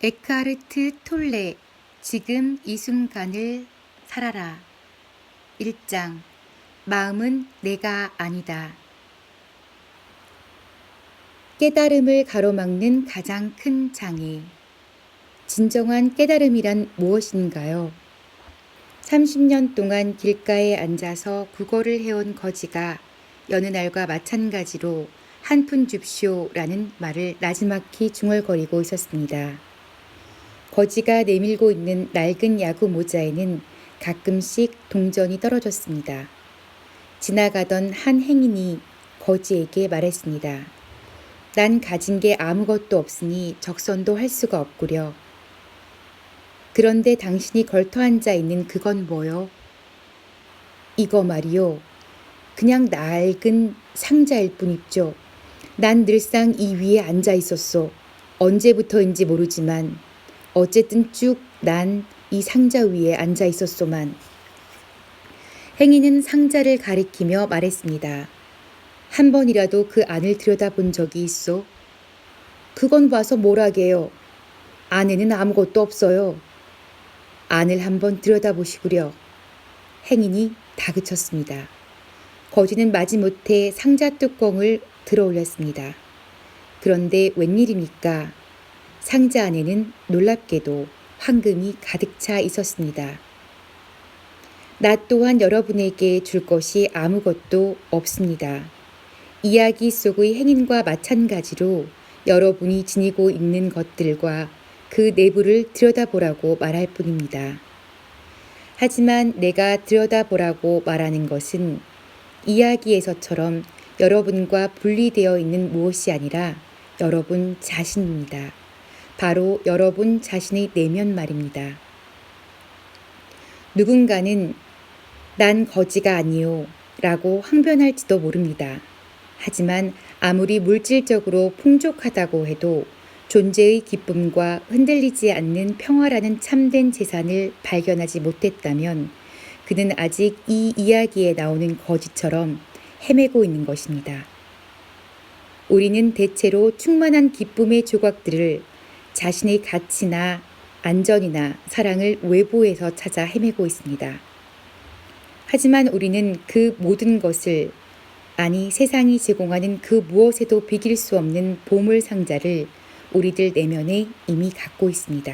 에크하르트 톨레 지금 이 순간을 살아라. 1장 마음은 내가 아니다. 깨달음을 가로막는 가장 큰 장애. 진정한 깨달음이란 무엇인가요? 30년 동안 길가에 앉아서 국어를 해온 거지가 여느 날과 마찬가지로 한 푼 줍쇼라는 말을 나지막히 중얼거리고 있었습니다. 거지가 내밀고 있는 낡은 야구 모자에는 가끔씩 동전이 떨어졌습니다. 지나가던 한 행인이 거지에게 말했습니다. 난 가진 게 아무것도 없으니 적선도 할 수가 없구려. 그런데 당신이 걸터 앉아 있는 그건 뭐요? 이거 말이요. 그냥 낡은 상자일 뿐입죠. 난 늘상 이 위에 앉아 있었소. 언제부터인지 모르지만 어쨌든 쭉 난 이 상자 위에 앉아 있었소만. 행인은 상자를 가리키며 말했습니다. 한 번이라도 그 안을 들여다본 적이 있소? 그건 봐서 뭐라게요. 안에는 아무것도 없어요. 안을 한번 들여다보시구려. 행인이 다그쳤습니다. 거지는 마지못해 상자 뚜껑을 들어 올렸습니다. 그런데 웬일입니까? 상자 안에는 놀랍게도 황금이 가득 차 있었습니다. 나 또한 여러분에게 줄 것이 아무것도 없습니다. 이야기 속의 행인과 마찬가지로 여러분이 지니고 있는 것들과 그 내부를 들여다보라고 말할 뿐입니다. 하지만 내가 들여다보라고 말하는 것은 이야기에서처럼 여러분과 분리되어 있는 무엇이 아니라 여러분 자신입니다. 바로 여러분 자신의 내면 말입니다. 누군가는 난 거지가 아니요 라고 항변할지도 모릅니다. 하지만 아무리 물질적으로 풍족하다고 해도 존재의 기쁨과 흔들리지 않는 평화라는 참된 재산을 발견하지 못했다면 그는 아직 이 이야기에 나오는 거지처럼 헤매고 있는 것입니다. 우리는 대체로 충만한 기쁨의 조각들을 자신의 가치나 안전이나 사랑을 외부에서 찾아 헤매고 있습니다. 하지만 우리는 그 모든 것을, 아니 세상이 제공하는 그 무엇에도 비길 수 없는 보물 상자를 우리들 내면에 이미 갖고 있습니다.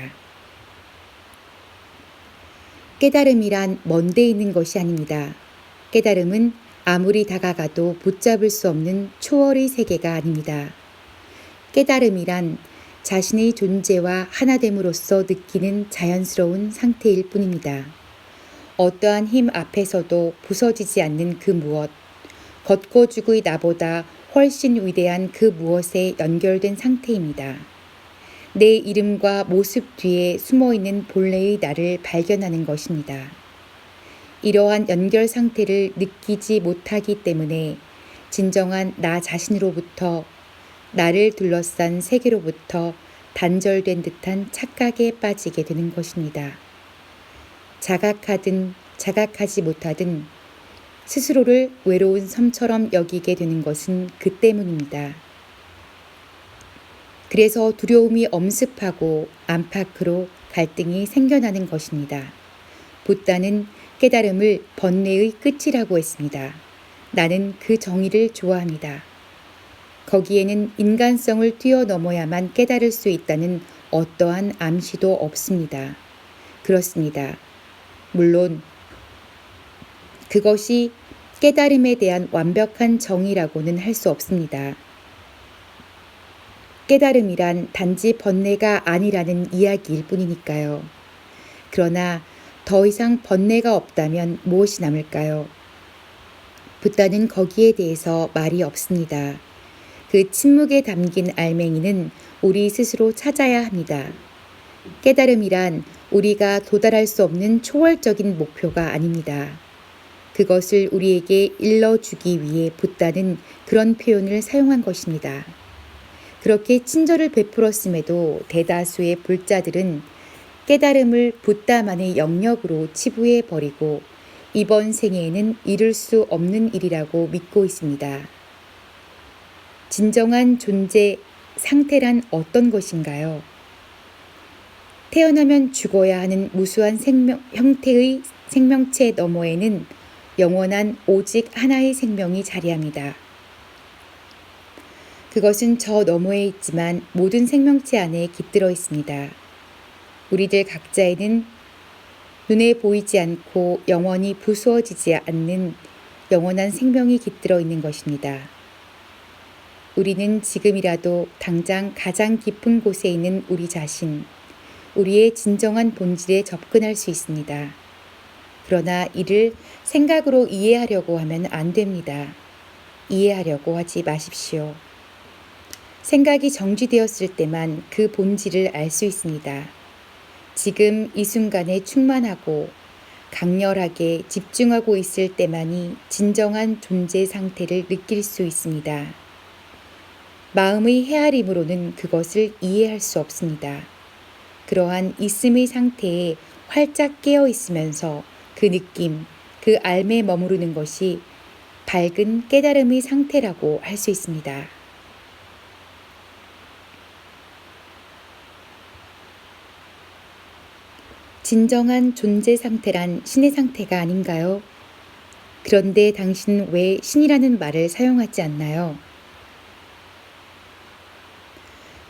깨달음이란 먼데 있는 것이 아닙니다. 깨달음은 아무리 다가가도 붙잡을 수 없는 초월의 세계가 아닙니다. 깨달음이란 자신의 존재와 하나됨으로써 느끼는 자연스러운 상태일 뿐입니다. 어떠한 힘 앞에서도 부서지지 않는 그 무엇, 걷고죽의 나보다 훨씬 위대한 그 무엇에 연결된 상태입니다. 내 이름과 모습 뒤에 숨어있는 본래의 나를 발견하는 것입니다. 이러한 연결 상태를 느끼지 못하기 때문에 진정한 나 자신으로부터, 나를 둘러싼 세계로부터 단절된 듯한 착각에 빠지게 되는 것입니다. 자각하든 자각하지 못하든 스스로를 외로운 섬처럼 여기게 되는 것은 그 때문입니다. 그래서 두려움이 엄습하고 안팎으로 갈등이 생겨나는 것입니다. 붓다는 깨달음을 번뇌의 끝이라고 했습니다. 나는 그 정의를 좋아합니다. 거기에는 인간성을 뛰어넘어야만 깨달을 수 있다는 어떠한 암시도 없습니다. 그렇습니다. 물론 그것이 깨달음에 대한 완벽한 정의라고는 할 수 없습니다. 깨달음이란 단지 번뇌가 아니라는 이야기일 뿐이니까요. 그러나 더 이상 번뇌가 없다면 무엇이 남을까요? 붓다는 거기에 대해서 말이 없습니다. 그 침묵에 담긴 알맹이는 우리 스스로 찾아야 합니다. 깨달음이란 우리가 도달할 수 없는 초월적인 목표가 아닙니다. 그것을 우리에게 일러주기 위해 붓다는 그런 표현을 사용한 것입니다. 그렇게 친절을 베풀었음에도 대다수의 불자들은 깨달음을 붓다만의 영역으로 치부해 버리고 이번 생애에는 이룰 수 없는 일이라고 믿고 있습니다. 진정한 존재 상태란 어떤 것인가요? 태어나면 죽어야 하는 무수한 형태의 생명체 너머에는 영원한 오직 하나의 생명이 자리합니다. 그것은 저 너머에 있지만 모든 생명체 안에 깃들어 있습니다. 우리들 각자에는 눈에 보이지 않고 영원히 부수어지지 않는 영원한 생명이 깃들어 있는 것입니다. 우리는 지금이라도 당장 가장 깊은 곳에 있는 우리 자신, 우리의 진정한 본질에 접근할 수 있습니다. 그러나 이를 생각으로 이해하려고 하면 안 됩니다. 이해하려고 하지 마십시오. 생각이 정지되었을 때만 그 본질을 알 수 있습니다. 지금 이 순간에 충만하고 강렬하게 집중하고 있을 때만이 진정한 존재 상태를 느낄 수 있습니다. 마음의 헤아림으로는 그것을 이해할 수 없습니다. 그러한 있음의 상태에 활짝 깨어 있으면서 그 느낌, 그 알매 머무르는 것이 밝은 깨달음의 상태라고 할 수 있습니다. 진정한 존재 상태란 신의 상태가 아닌가요? 그런데 당신 왜 신이라는 말을 사용하지 않나요?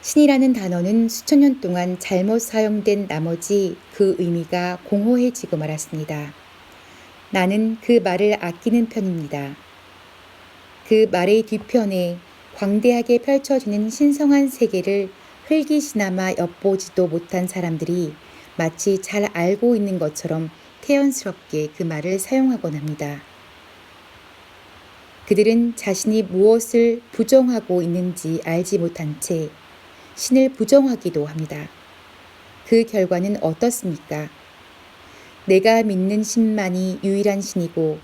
신이라는 단어는 수천 년 동안 잘못 사용된 나머지 그 의미가 공허해지고 말았습니다. 나는 그 말을 아끼는 편입니다. 그 말의 뒤편에 광대하게 펼쳐지는 신성한 세계를 흘기시나마 엿보지도 못한 사람들이 마치 잘 알고 있는 것처럼 태연스럽게 그 말을 사용하곤 합니다. 그들은 자신이 무엇을 부정하고 있는지 알지 못한 채 신을 부정하기도 합니다. 그 결과는 어떻습니까? 내가 믿는 신만이 유일한 신이고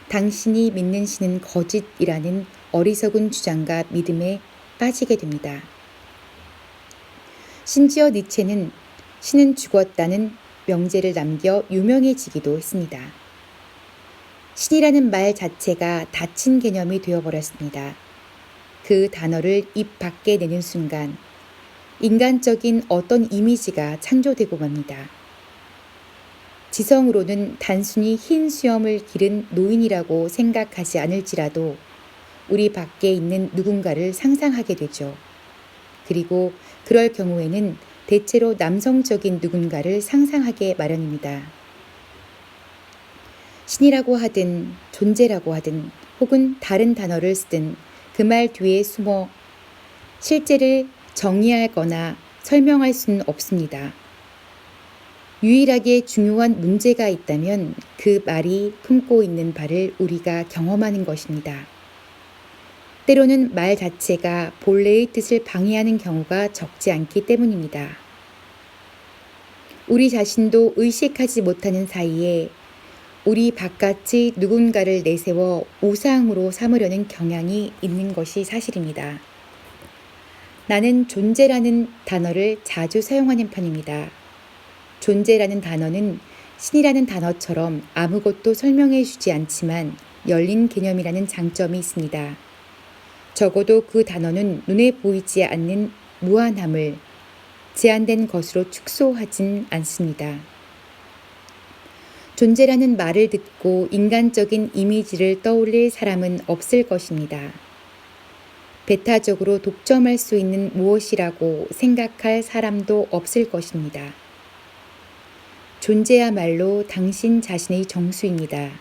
당신이 믿는 신은 거짓이라는 어리석은 주장과 믿음에 빠지게 됩니다. 심지어 니체는 신은 죽었다는 명제를 남겨 유명해지기도 했습니다. 신이라는 말 자체가 닫힌 개념이 되어버렸습니다. 그 단어를 입 밖에 내는 순간 인간적인 어떤 이미지가 창조되고 맙니다. 지성으로는 단순히 흰 수염을 기른 노인이라고 생각하지 않을지라도 우리 밖에 있는 누군가를 상상하게 되죠. 그리고 그럴 경우에는 대체로 남성적인 누군가를 상상하게 마련입니다. 신이라고 하든 존재라고 하든 혹은 다른 단어를 쓰든 그 말 뒤에 숨어 실제를 정의하거나 설명할 수는 없습니다. 유일하게 중요한 문제가 있다면 그 말이 품고 있는 바를 우리가 경험하는 것입니다. 때로는 말 자체가 본래의 뜻을 방해하는 경우가 적지 않기 때문입니다. 우리 자신도 의식하지 못하는 사이에 우리 바깥의 누군가를 내세워 우상으로 삼으려는 경향이 있는 것이 사실입니다. 나는 존재라는 단어를 자주 사용하는 편입니다. 존재라는 단어는 신이라는 단어처럼 아무것도 설명해 주지 않지만 열린 개념이라는 장점이 있습니다. 적어도 그 단어는 눈에 보이지 않는 무한함을 제한된 것으로 축소하진 않습니다. 존재라는 말을 듣고 인간적인 이미지를 떠올릴 사람은 없을 것입니다. 배타적으로 독점할 수 있는 무엇이라고 생각할 사람도 없을 것입니다. 존재야말로 당신 자신의 정수입니다.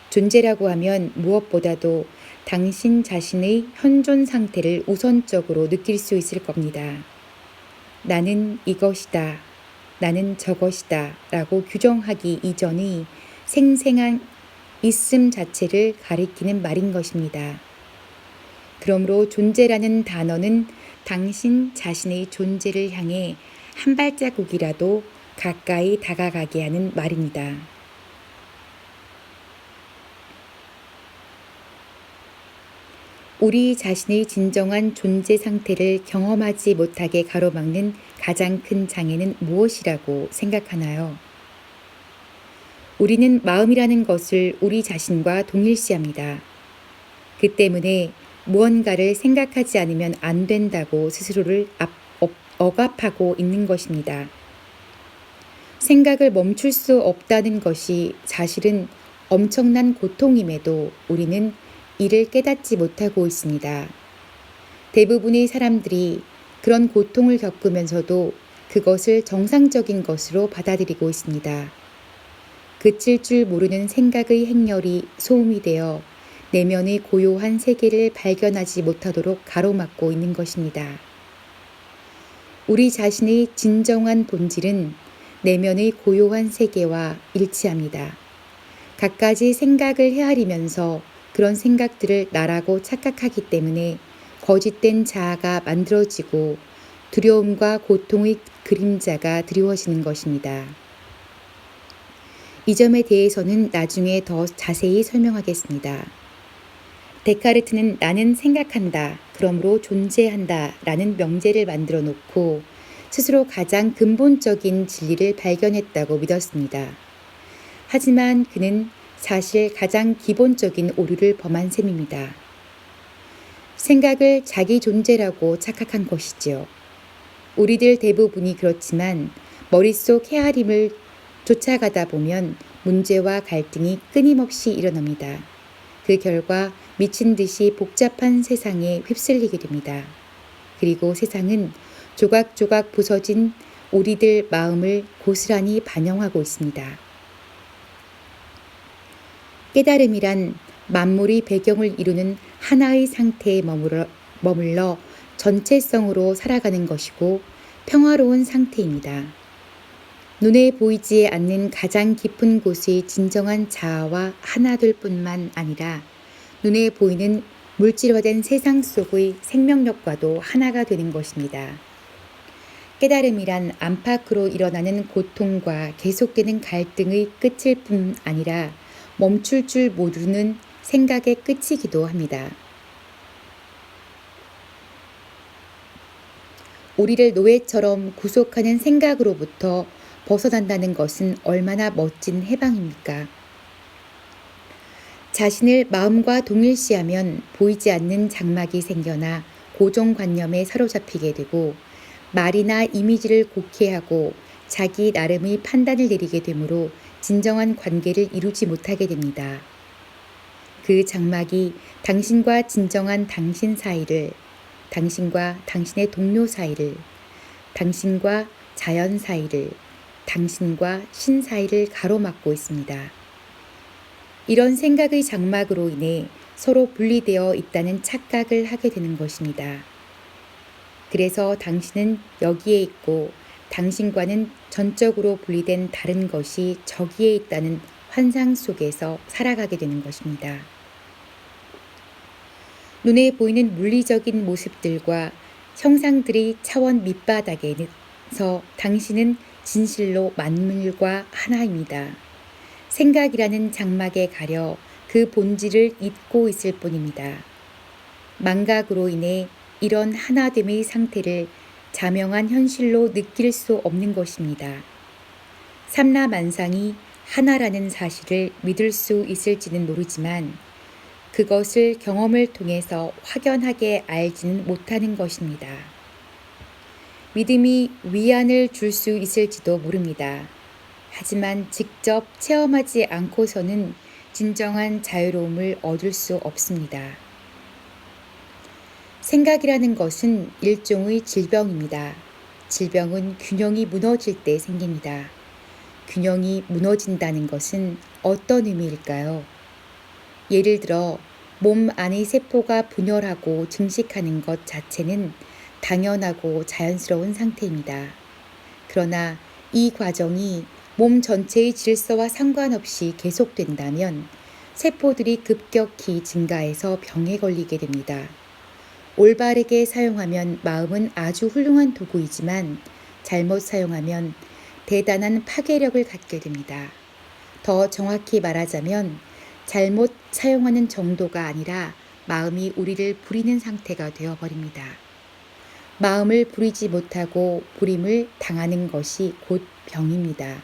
존재라고 하면 무엇보다도 당신 자신의 현존 상태를 우선적으로 느낄 수 있을 겁니다. 나는 이것이다, 나는 저것이다 라고 규정하기 이전의 생생한 있음 자체를 가리키는 말인 것입니다. 그러므로 존재라는 단어는 당신 자신의 존재를 향해 한 발자국이라도 가까이 다가가게 하는 말입니다. 우리 자신의 진정한 존재 상태를 경험하지 못하게 가로막는 가장 큰 장애는 무엇이라고 생각하나요? 우리는 마음이라는 것을 우리 자신과 동일시합니다. 그 때문에 무언가를 생각하지 않으면 안 된다고 스스로를 억압하고 있는 것입니다. 생각을 멈출 수 없다는 것이 사실은 엄청난 고통임에도 우리는 이를 깨닫지 못하고 있습니다. 대부분의 사람들이 그런 고통을 겪으면서도 그것을 정상적인 것으로 받아들이고 있습니다. 그칠 줄 모르는 생각의 행렬이 소음이 되어 내면의 고요한 세계를 발견하지 못하도록 가로막고 있는 것입니다. 우리 자신의 진정한 본질은 내면의 고요한 세계와 일치합니다. 갖가지 생각을 헤아리면서 그런 생각들을 나라고 착각하기 때문에 거짓된 자아가 만들어지고 두려움과 고통의 그림자가 드리워지는 것입니다. 이 점에 대해서는 나중에 더 자세히 설명하겠습니다. 데카르트는 나는 생각한다, 그러므로 존재한다 라는 명제를 만들어 놓고 스스로 가장 근본적인 진리를 발견했다고 믿었습니다. 하지만 그는 사실 가장 기본적인 오류를 범한 셈입니다. 생각을 자기 존재라고 착각한 것이지요. 우리들 대부분이 그렇지만 머릿속 헤아림을 쫓아가다 보면 문제와 갈등이 끊임없이 일어납니다. 그 결과 미친 듯이 복잡한 세상에 휩쓸리게 됩니다. 그리고 세상은 조각조각 부서진 우리들 마음을 고스란히 반영하고 있습니다. 깨달음이란 만물의 배경을 이루는 하나의 상태에 머물러 전체성으로 살아가는 것이고 평화로운 상태입니다. 눈에 보이지 않는 가장 깊은 곳의 진정한 자아와 하나 될 뿐만 아니라 눈에 보이는 물질화된 세상 속의 생명력과도 하나가 되는 것입니다. 깨달음이란 안팎으로 일어나는 고통과 계속되는 갈등의 끝일 뿐 아니라 멈출 줄 모르는 생각의 끝이기도 합니다. 우리를 노예처럼 구속하는 생각으로부터 벗어난다는 것은 얼마나 멋진 해방입니까? 자신을 마음과 동일시하면 보이지 않는 장막이 생겨나 고정관념에 사로잡히게 되고 말이나 이미지를 곡해하고 자기 나름의 판단을 내리게 되므로 진정한 관계를 이루지 못하게 됩니다. 그 장막이 당신과 진정한 당신 사이를, 당신과 당신의 동료 사이를, 당신과 자연 사이를, 당신과 신 사이를 가로막고 있습니다. 이런 생각의 장막으로 인해 서로 분리되어 있다는 착각을 하게 되는 것입니다. 그래서 당신은 여기에 있고 당신과는 전적으로 분리된 다른 것이 저기에 있다는 환상 속에서 살아가게 되는 것입니다. 눈에 보이는 물리적인 모습들과 형상들의 차원 밑바닥에서 당신은 진실로 만물과 하나입니다. 생각이라는 장막에 가려 그 본질을 잊고 있을 뿐입니다. 망각으로 인해 이런 하나됨의 상태를 자명한 현실로 느낄 수 없는 것입니다. 삼라만상이 하나라는 사실을 믿을 수 있을지는 모르지만 그것을 경험을 통해서 확연하게 알지는 못하는 것입니다. 믿음이 위안을 줄 수 있을지도 모릅니다. 하지만 직접 체험하지 않고서는 진정한 자유로움을 얻을 수 없습니다. 생각이라는 것은 일종의 질병입니다. 질병은 균형이 무너질 때 생깁니다. 균형이 무너진다는 것은 어떤 의미일까요? 예를 들어 몸 안의 세포가 분열하고 증식하는 것 자체는 당연하고 자연스러운 상태입니다. 그러나 이 과정이 몸 전체의 질서와 상관없이 계속된다면 세포들이 급격히 증가해서 병에 걸리게 됩니다. 올바르게 사용하면 마음은 아주 훌륭한 도구이지만 잘못 사용하면 대단한 파괴력을 갖게 됩니다. 더 정확히 말하자면 잘못 사용하는 정도가 아니라 마음이 우리를 부리는 상태가 되어버립니다. 마음을 부리지 못하고 부림을 당하는 것이 곧 병입니다.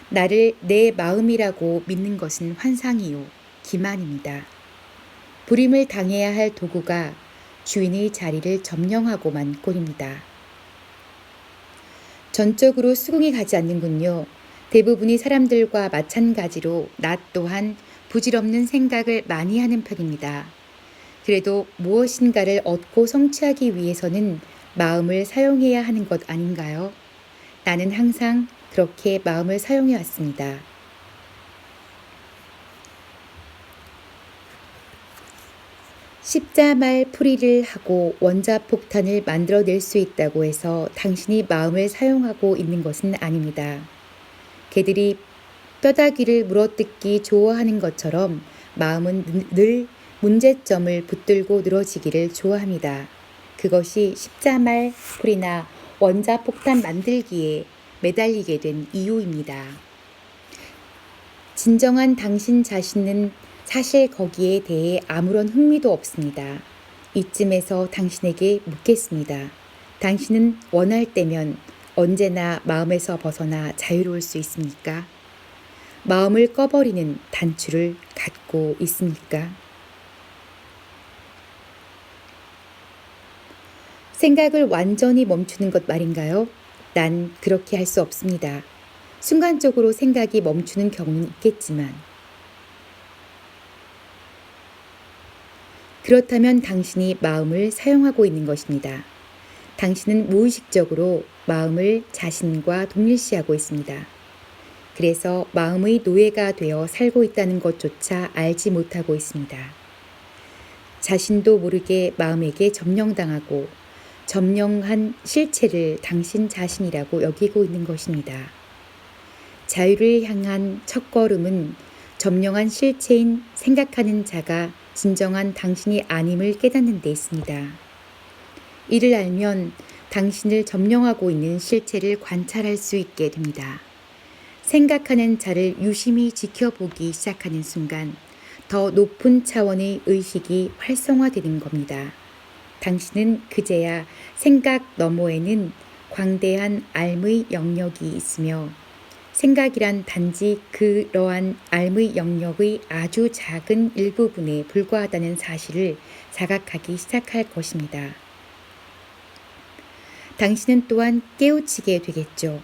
나를 내 마음이라고 믿는 것은 환상이요, 기만입니다. 부림을 당해야 할 도구가 주인의 자리를 점령하고만 꼴입니다. 전적으로 수긍이 가지 않는군요. 대부분의 사람들과 마찬가지로 나 또한 부질없는 생각을 많이 하는 편입니다. 그래도 무엇인가를 얻고 성취하기 위해서는 마음을 사용해야 하는 것 아닌가요? 나는 항상 그렇게 마음을 사용해 왔습니다. 십자말 풀이를 하고 원자폭탄을 만들어낼 수 있다고 해서 당신이 마음을 사용하고 있는 것은 아닙니다. 개들이 뼈다귀를 물어뜯기 좋아하는 것처럼 마음은 늘 문제점을 붙들고 늘어지기를 좋아합니다. 그것이 십자말 풀이나 원자폭탄 만들기에 매달리게 된 이유입니다. 진정한 당신 자신은 사실 거기에 대해 아무런 흥미도 없습니다. 이쯤에서 당신에게 묻겠습니다. 당신은 원할 때면 언제나 마음에서 벗어나 자유로울 수 있습니까? 마음을 꺼버리는 단추를 갖고 있습니까? 생각을 완전히 멈추는 것 말인가요? 난 그렇게 할 수 없습니다. 순간적으로 생각이 멈추는 경우는 있겠지만 그렇다면 당신이 마음을 사용하고 있는 것입니다. 당신은 무의식적으로 마음을 자신과 동일시하고 있습니다. 그래서 마음의 노예가 되어 살고 있다는 것조차 알지 못하고 있습니다. 자신도 모르게 마음에게 점령당하고 점령한 실체를 당신 자신이라고 여기고 있는 것입니다. 자유를 향한 첫걸음은 점령한 실체인 생각하는 자가 진정한 당신이 아님을 깨닫는 데 있습니다. 이를 알면 당신을 점령하고 있는 실체를 관찰할 수 있게 됩니다. 생각하는 자를 유심히 지켜보기 시작하는 순간 더 높은 차원의 의식이 활성화되는 겁니다. 당신은 그제야 생각 너머에는 광대한 알의 영역이 있으며 생각이란 단지 그러한 알의 영역의 아주 작은 일부분에 불과하다는 사실을 자각하기 시작할 것입니다. 당신은 또한 깨우치게 되겠죠.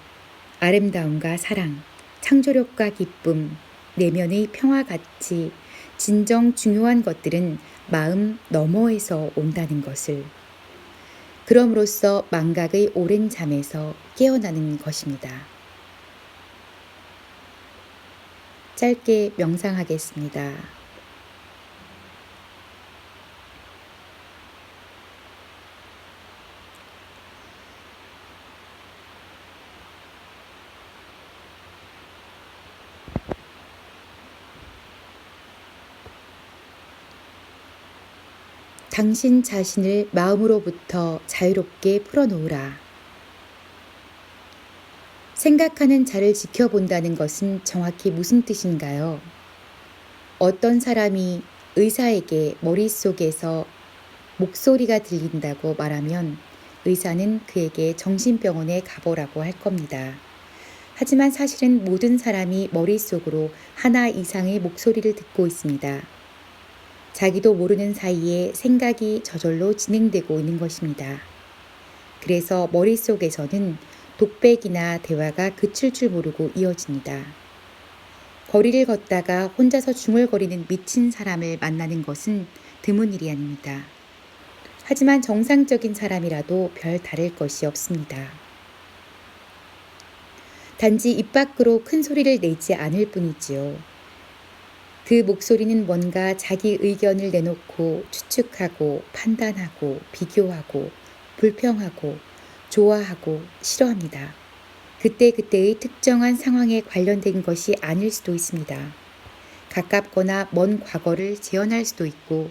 아름다움과 사랑, 창조력과 기쁨, 내면의 평화같이 진정 중요한 것들은 마음 너머에서 온다는 것을. 그럼으로써 망각의 오랜 잠에서 깨어나는 것입니다. 짧게 명상하겠습니다. 당신 자신을 마음으로부터 자유롭게 풀어놓으라. 생각하는 자를 지켜본다는 것은 정확히 무슨 뜻인가요? 어떤 사람이 의사에게 머릿속에서 목소리가 들린다고 말하면 의사는 그에게 정신병원에 가보라고 할 겁니다. 하지만 사실은 모든 사람이 머릿속으로 하나 이상의 목소리를 듣고 있습니다. 자기도 모르는 사이에 생각이 저절로 진행되고 있는 것입니다. 그래서 머릿속에서는 독백이나 대화가 그칠 줄 모르고 이어집니다. 거리를 걷다가 혼자서 중얼거리는 미친 사람을 만나는 것은 드문 일이 아닙니다. 하지만 정상적인 사람이라도 별 다를 것이 없습니다. 단지 입 밖으로 큰 소리를 내지 않을 뿐이지요. 그 목소리는 뭔가 자기 의견을 내놓고 추측하고 판단하고 비교하고 불평하고 좋아하고 싫어합니다. 그때그때의 특정한 상황에 관련된 것이 아닐 수도 있습니다. 가깝거나 먼 과거를 재현할 수도 있고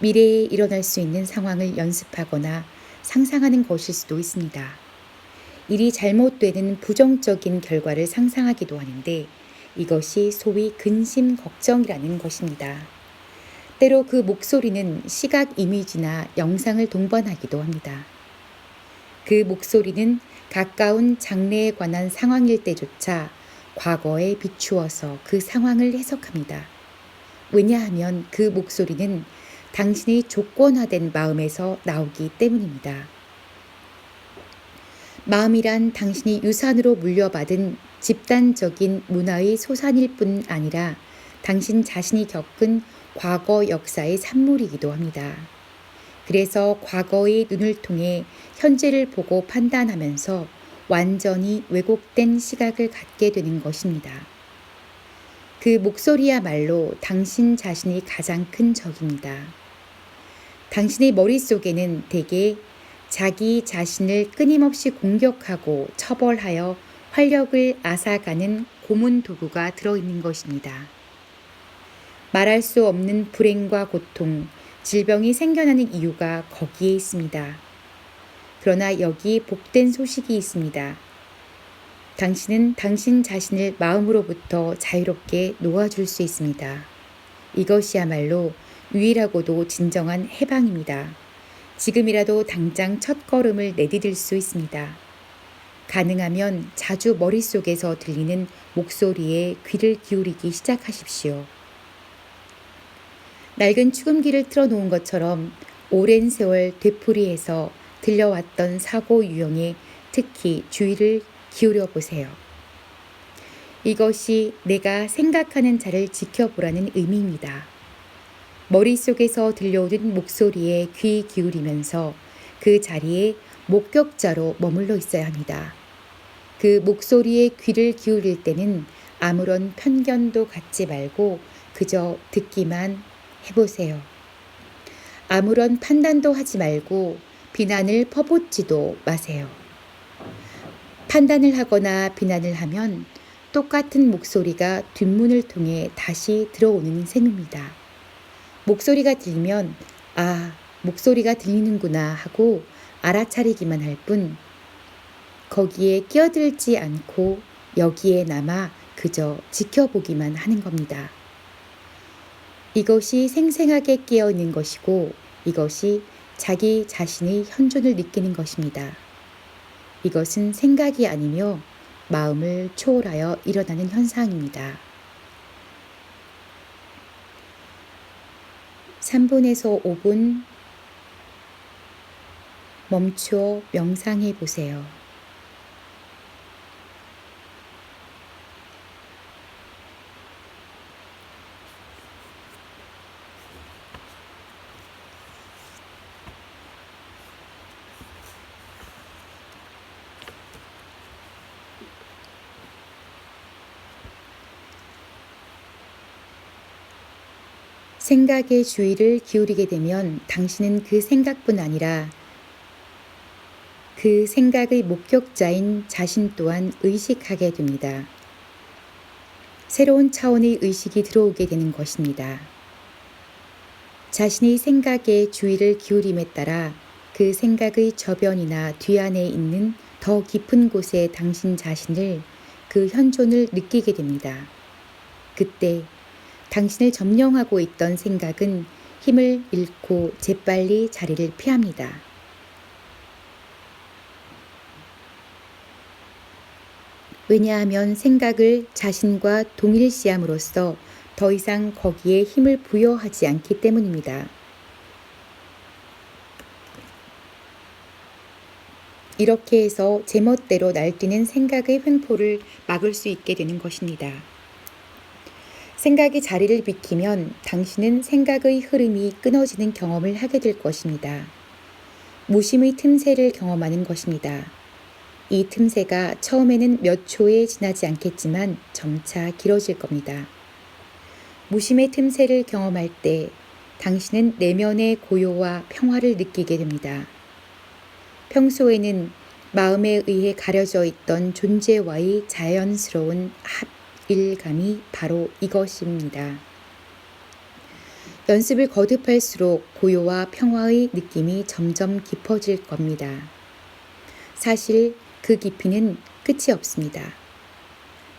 미래에 일어날 수 있는 상황을 연습하거나 상상하는 것일 수도 있습니다. 일이 잘못되는 부정적인 결과를 상상하기도 하는데 이것이 소위 근심 걱정이라는 것입니다. 때로 그 목소리는 시각 이미지나 영상을 동반하기도 합니다. 그 목소리는 가까운 장래에 관한 상황일 때조차 과거에 비추어서 그 상황을 해석합니다. 왜냐하면 그 목소리는 당신의 조건화된 마음에서 나오기 때문입니다. 마음이란 당신이 유산으로 물려받은 집단적인 문화의 소산일 뿐 아니라 당신 자신이 겪은 과거 역사의 산물이기도 합니다. 그래서 과거의 눈을 통해 현재를 보고 판단하면서 완전히 왜곡된 시각을 갖게 되는 것입니다. 그 목소리야말로 당신 자신이 가장 큰 적입니다. 당신의 머릿속에는 대개 자기 자신을 끊임없이 공격하고 처벌하여 활력을 앗아가는 고문 도구가 들어있는 것입니다. 말할 수 없는 불행과 고통, 질병이 생겨나는 이유가 거기에 있습니다. 그러나 여기 복된 소식이 있습니다. 당신은 당신 자신을 마음으로부터 자유롭게 놓아줄 수 있습니다. 이것이야말로 유일하고도 진정한 해방입니다. 지금이라도 당장 첫 걸음을 내디딜 수 있습니다. 가능하면 자주 머릿속에서 들리는 목소리에 귀를 기울이기 시작하십시오. 낡은 축음기를 틀어놓은 것처럼 오랜 세월 되풀이해서 들려왔던 사고 유형에 특히 주의를 기울여 보세요. 이것이 내가 생각하는 자를 지켜보라는 의미입니다. 머릿속에서 들려오는 목소리에 귀 기울이면서 그 자리에 목격자로 머물러 있어야 합니다. 그 목소리에 귀를 기울일 때는 아무런 편견도 갖지 말고 그저 듣기만 해보세요. 아무런 판단도 하지 말고 비난을 퍼붓지도 마세요. 판단을 하거나 비난을 하면 똑같은 목소리가 뒷문을 통해 다시 들어오는 셈입니다. 목소리가 들리면 목소리가 들리는구나 하고 알아차리기만 할 뿐 거기에 끼어들지 않고 여기에 남아 그저 지켜보기만 하는 겁니다. 이것이 생생하게 깨어 있는 것이고 이것이 자기 자신의 현존을 느끼는 것입니다. 이것은 생각이 아니며 마음을 초월하여 일어나는 현상입니다. 3분에서 5분 멈추어 명상해 보세요. 생각에 주의를 기울이게 되면 당신은 그 생각뿐 아니라 그 생각의 목격자인 자신 또한 의식하게 됩니다. 새로운 차원의 의식이 들어오게 되는 것입니다. 자신의 생각에 주의를 기울임에 따라 그 생각의 저변이나 뒤안에 있는 더 깊은 곳에 당신 자신을 그 현존을 느끼게 됩니다. 그때 당신을 점령하고 있던 생각은 힘을 잃고 재빨리 자리를 피합니다. 왜냐하면 생각을 자신과 동일시함으로써 더 이상 거기에 힘을 부여하지 않기 때문입니다. 이렇게 해서 제멋대로 날뛰는 생각의 횡포를 막을 수 있게 되는 것입니다. 생각이 자리를 비키면 당신은 생각의 흐름이 끊어지는 경험을 하게 될 것입니다. 무심의 틈새를 경험하는 것입니다. 이 틈새가 처음에는 몇 초에 지나지 않겠지만 점차 길어질 겁니다. 무심의 틈새를 경험할 때 당신은 내면의 고요와 평화를 느끼게 됩니다. 평소에는 마음에 의해 가려져 있던 존재와의 자연스러운 합일감이 바로 이것입니다. 연습을 거듭할수록 고요와 평화의 느낌이 점점 깊어질 겁니다. 사실 그 깊이는 끝이 없습니다.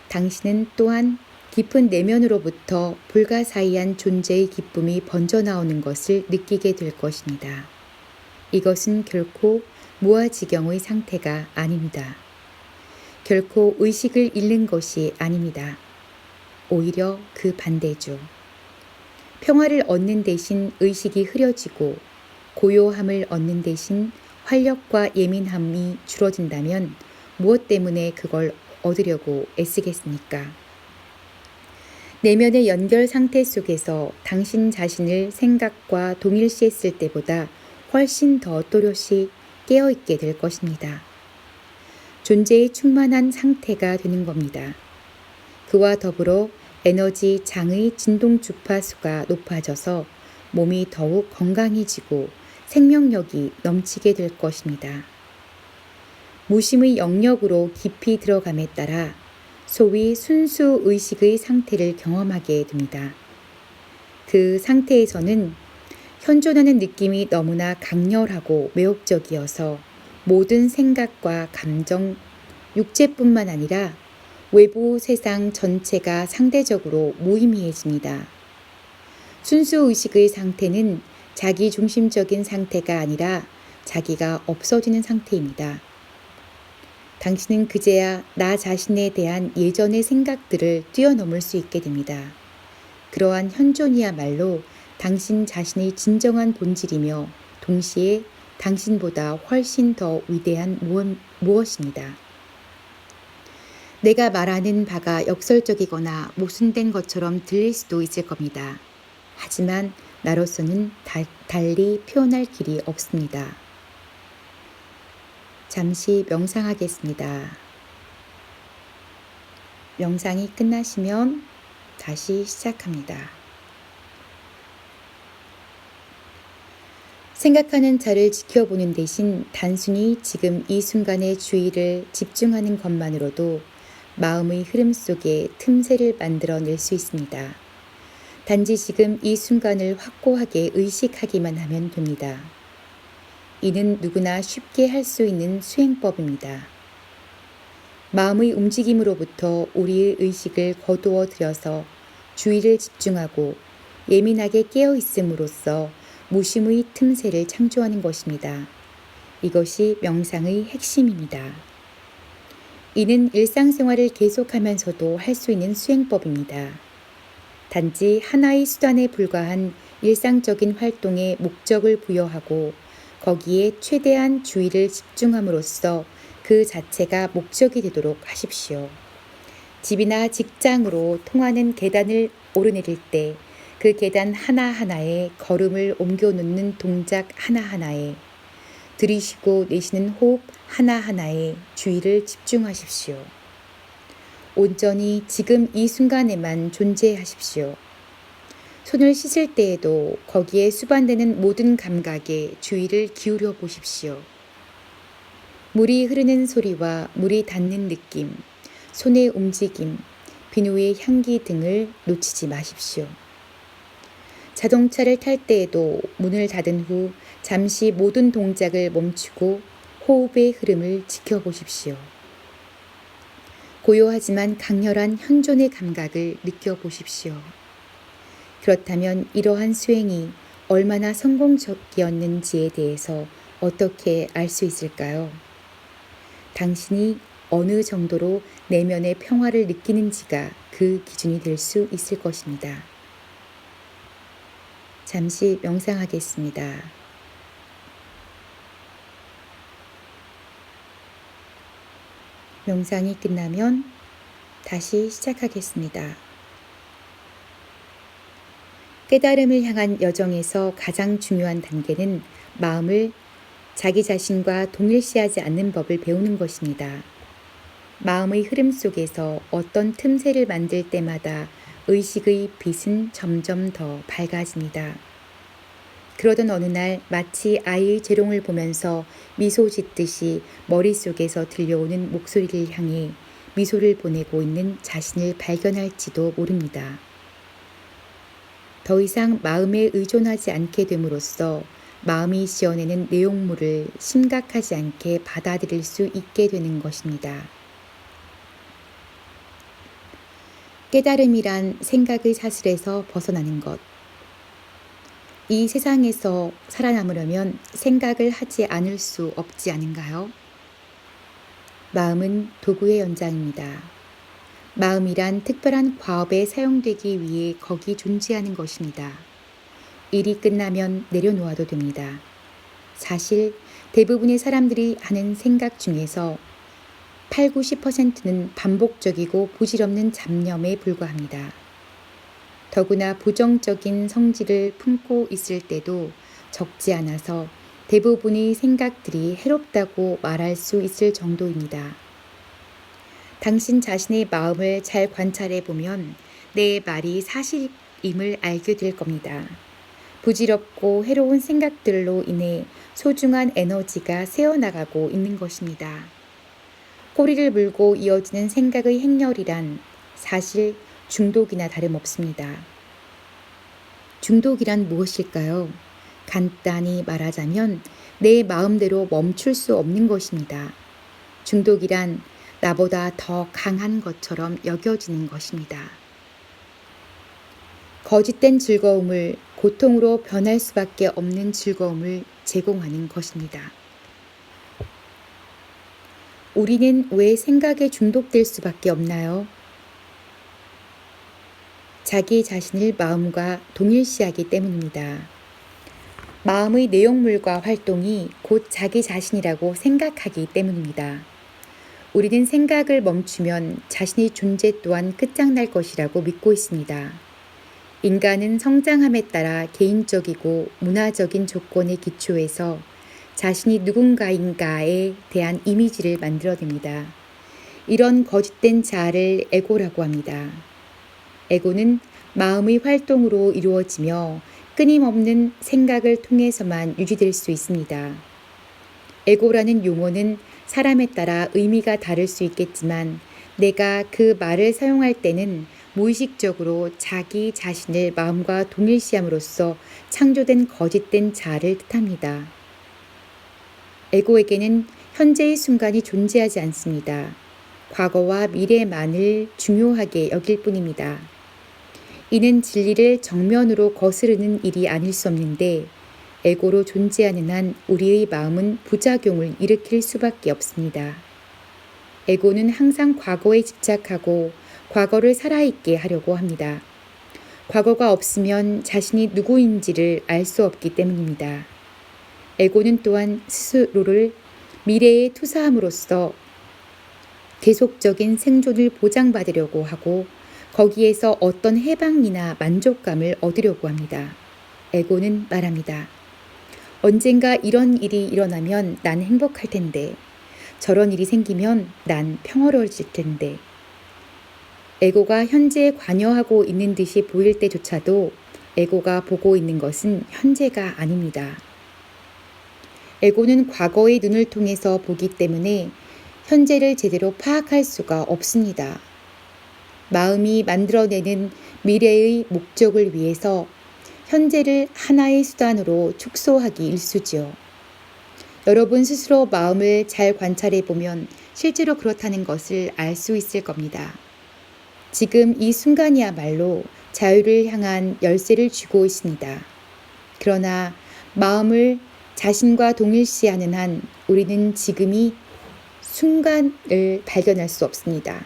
당신은 또한 깊은 내면으로부터 불가사의한 존재의 기쁨이 번져나오는 것을 느끼게 될 것입니다. 이것은 결코 무아지경의 상태가 아닙니다. 결코 의식을 잃는 것이 아닙니다. 오히려 그 반대죠. 평화를 얻는 대신 의식이 흐려지고 고요함을 얻는 대신 활력과 예민함이 줄어든다면 무엇 때문에 그걸 얻으려고 애쓰겠습니까? 내면의 연결 상태 속에서 당신 자신을 생각과 동일시했을 때보다 훨씬 더 또렷이 깨어있게 될 것입니다. 존재의 충만한 상태가 되는 겁니다. 그와 더불어 에너지 장의 진동 주파수가 높아져서 몸이 더욱 건강해지고 생명력이 넘치게 될 것입니다. 무심의 영역으로 깊이 들어감에 따라 소위 순수 의식의 상태를 경험하게 됩니다. 그 상태에서는 현존하는 느낌이 너무나 강렬하고 매혹적이어서 모든 생각과 감정, 육체뿐만 아니라 외부 세상 전체가 상대적으로 무의미해집니다. 순수 의식의 상태는 자기 중심적인 상태가 아니라 자기가 없어지는 상태입니다. 당신은 그제야 나 자신에 대한 예전의 생각들을 뛰어넘을 수 있게 됩니다. 그러한 현존이야말로 당신 자신의 진정한 본질이며 동시에 당신보다 훨씬 더 위대한 무엇입니다. 내가 말하는 바가 역설적이거나 모순된 것처럼 들릴 수도 있을 겁니다. 하지만 나로서는 달리 표현할 길이 없습니다. 잠시 명상하겠습니다. 명상이 끝나시면 다시 시작합니다. 생각하는 자를 지켜보는 대신 단순히 지금 이 순간의 주의를 집중하는 것만으로도 마음의 흐름 속에 틈새를 만들어낼 수 있습니다. 단지 지금 이 순간을 확고하게 의식하기만 하면 됩니다. 이는 누구나 쉽게 할 수 있는 수행법입니다. 마음의 움직임으로부터 우리의 의식을 거두어 들여서 주의를 집중하고 예민하게 깨어 있음으로써 무심의 틈새를 창조하는 것입니다. 이것이 명상의 핵심입니다. 이는 일상생활을 계속하면서도 할 수 있는 수행법입니다. 단지 하나의 수단에 불과한 일상적인 활동에 목적을 부여하고 거기에 최대한 주의를 집중함으로써 그 자체가 목적이 되도록 하십시오. 집이나 직장으로 통하는 계단을 오르내릴 때 그 계단 하나하나에 걸음을 옮겨 놓는 동작 하나하나에 들이쉬고 내쉬는 호흡 하나하나에 주의를 집중하십시오. 온전히 지금 이 순간에만 존재하십시오. 손을 씻을 때에도 거기에 수반되는 모든 감각에 주의를 기울여 보십시오. 물이 흐르는 소리와 물이 닿는 느낌, 손의 움직임, 비누의 향기 등을 놓치지 마십시오. 자동차를 탈 때에도 문을 닫은 후 잠시 모든 동작을 멈추고 호흡의 흐름을 지켜보십시오. 고요하지만 강렬한 현존의 감각을 느껴보십시오. 그렇다면 이러한 수행이 얼마나 성공적이었는지에 대해서 어떻게 알 수 있을까요? 당신이 어느 정도로 내면의 평화를 느끼는지가 그 기준이 될 수 있을 것입니다. 잠시 명상하겠습니다. 명상이 끝나면 다시 시작하겠습니다. 깨달음을 향한 여정에서 가장 중요한 단계는 마음을 자기 자신과 동일시하지 않는 법을 배우는 것입니다. 마음의 흐름 속에서 어떤 틈새를 만들 때마다 의식의 빛은 점점 더 밝아집니다. 그러던 어느 날 마치 아이의 재롱을 보면서 미소 짓듯이 머릿속에서 들려오는 목소리를 향해 미소를 보내고 있는 자신을 발견할지도 모릅니다. 더 이상 마음에 의존하지 않게 됨으로써 마음이 지어내는 내용물을 심각하지 않게 받아들일 수 있게 되는 것입니다. 깨달음이란 생각의 사슬에서 벗어나는 것. 이 세상에서 살아남으려면 생각을 하지 않을 수 없지 않은가요? 마음은 도구의 연장입니다. 마음이란 특별한 과업에 사용되기 위해 거기 존재하는 것입니다. 일이 끝나면 내려놓아도 됩니다. 사실 대부분의 사람들이 하는 생각 중에서 8, 90%는 반복적이고 부질없는 잡념에 불과합니다. 더구나 부정적인 성질을 품고 있을 때도 적지 않아서 대부분의 생각들이 해롭다고 말할 수 있을 정도입니다. 당신 자신의 마음을 잘 관찰해 보면 내 말이 사실임을 알게 될 겁니다. 부질없고 해로운 생각들로 인해 소중한 에너지가 새어나가고 있는 것입니다. 꼬리를 물고 이어지는 생각의 행렬이란 사실 중독이나 다름없습니다. 중독이란 무엇일까요? 간단히 말하자면 내 마음대로 멈출 수 없는 것입니다. 중독이란 나보다 더 강한 것처럼 여겨지는 것입니다. 거짓된 즐거움을 고통으로 변할 수밖에 없는 즐거움을 제공하는 것입니다. 우리는 왜 생각에 중독될 수밖에 없나요? 자기 자신을 마음과 동일시하기 때문입니다. 마음의 내용물과 활동이 곧 자기 자신이라고 생각하기 때문입니다. 우리는 생각을 멈추면 자신의 존재 또한 끝장날 것이라고 믿고 있습니다. 인간은 성장함에 따라 개인적이고 문화적인 조건에 기초해서 자신이 누군가인가에 대한 이미지를 만들어냅니다. 이런 거짓된 자아를 에고라고 합니다. 에고는 마음의 활동으로 이루어지며 끊임없는 생각을 통해서만 유지될 수 있습니다. 에고라는 용어는 사람에 따라 의미가 다를 수 있겠지만 내가 그 말을 사용할 때는 무의식적으로 자기 자신을 마음과 동일시함으로써 창조된 거짓된 자아를 뜻합니다. 에고에게는 현재의 순간이 존재하지 않습니다. 과거와 미래만을 중요하게 여길 뿐입니다. 이는 진리를 정면으로 거스르는 일이 아닐 수 없는데 에고로 존재하는 한 우리의 마음은 부작용을 일으킬 수밖에 없습니다. 에고는 항상 과거에 집착하고 과거를 살아있게 하려고 합니다. 과거가 없으면 자신이 누구인지를 알 수 없기 때문입니다. 에고는 또한 스스로를 미래에 투사함으로써 계속적인 생존을 보장받으려고 하고 거기에서 어떤 해방이나 만족감을 얻으려고 합니다. 에고는 말합니다. 언젠가 이런 일이 일어나면 난 행복할 텐데, 저런 일이 생기면 난 평화로워질 텐데. 에고가 현재에 관여하고 있는 듯이 보일 때조차도 에고가 보고 있는 것은 현재가 아닙니다. 에고는 과거의 눈을 통해서 보기 때문에 현재를 제대로 파악할 수가 없습니다. 마음이 만들어내는 미래의 목적을 위해서 현재를 하나의 수단으로 축소하기 일쑤지요. 여러분 스스로 마음을 잘 관찰해 보면 실제로 그렇다는 것을 알 수 있을 겁니다. 지금 이 순간이야말로 자유를 향한 열쇠를 쥐고 있습니다. 그러나 마음을 자신과 동일시하는 한 우리는 지금이 순간을 발견할 수 없습니다.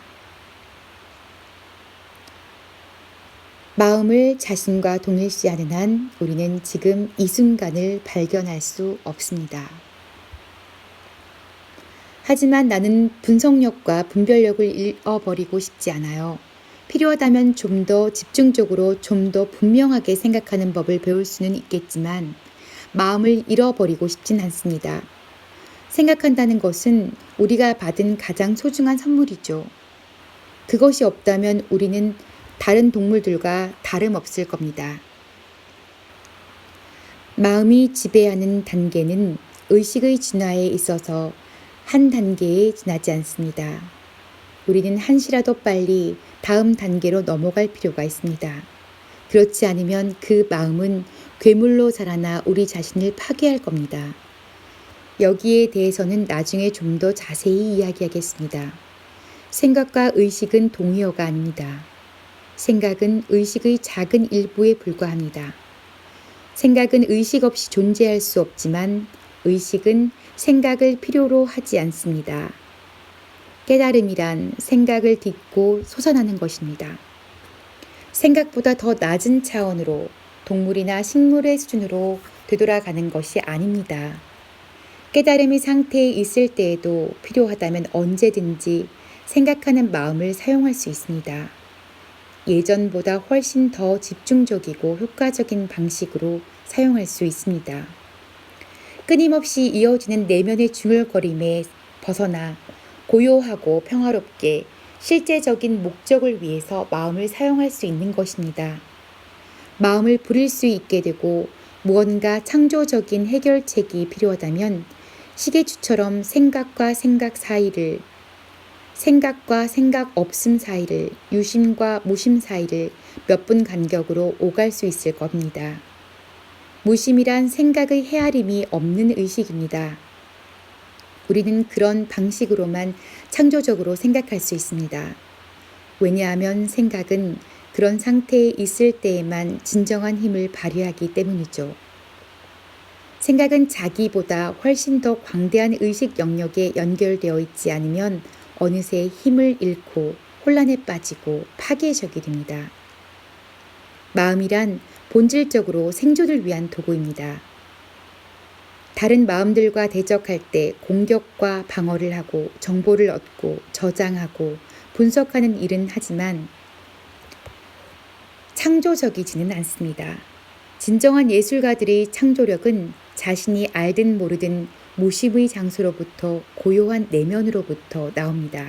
마음을 자신과 동일시하는 한 우리는 지금 이 순간을 발견할 수 없습니다. 하지만 나는 분석력과 분별력을 잃어버리고 싶지 않아요. 필요하다면 좀 더 집중적으로 좀 더 분명하게 생각하는 법을 배울 수는 있겠지만 마음을 잃어버리고 싶진 않습니다. 생각한다는 것은 우리가 받은 가장 소중한 선물이죠. 그것이 없다면 우리는 다른 동물들과 다름없을 겁니다. 마음이 지배하는 단계는 의식의 진화에 있어서 한 단계에 지나지 않습니다. 우리는 한시라도 빨리 다음 단계로 넘어갈 필요가 있습니다. 그렇지 않으면 그 마음은 괴물로 자라나 우리 자신을 파괴할 겁니다. 여기에 대해서는 나중에 좀 더 자세히 이야기하겠습니다. 생각과 의식은 동의어가 아닙니다. 생각은 의식의 작은 일부에 불과합니다. 생각은 의식 없이 존재할 수 없지만 의식은 생각을 필요로 하지 않습니다. 깨달음이란 생각을 딛고 솟아나는 것입니다. 생각보다 더 낮은 차원으로 동물이나 식물의 수준으로 되돌아가는 것이 아닙니다. 깨달음의 상태에 있을 때에도 필요하다면 언제든지 생각하는 마음을 사용할 수 있습니다. 예전보다 훨씬 더 집중적이고 효과적인 방식으로 사용할 수 있습니다. 끊임없이 이어지는 내면의 중얼거림에 벗어나 고요하고 평화롭게 실제적인 목적을 위해서 마음을 사용할 수 있는 것입니다. 마음을 부릴 수 있게 되고 무언가 창조적인 해결책이 필요하다면 시계추처럼 생각과 생각 없음 사이를, 유심과 무심 사이를 몇 분 간격으로 오갈 수 있을 겁니다. 무심이란 생각의 헤아림이 없는 의식입니다. 우리는 그런 방식으로만 창조적으로 생각할 수 있습니다. 왜냐하면 생각은 그런 상태에 있을 때에만 진정한 힘을 발휘하기 때문이죠. 생각은 자기보다 훨씬 더 광대한 의식 영역에 연결되어 있지 않으면 어느새 힘을 잃고 혼란에 빠지고 파괴적이 됩니다. 마음이란 본질적으로 생존을 위한 도구입니다. 다른 마음들과 대적할 때 공격과 방어를 하고 정보를 얻고 저장하고 분석하는 일은 하지만 창조적이지는 않습니다. 진정한 예술가들의 창조력은 자신이 알든 모르든 무심의 장소로부터 고요한 내면으로부터 나옵니다.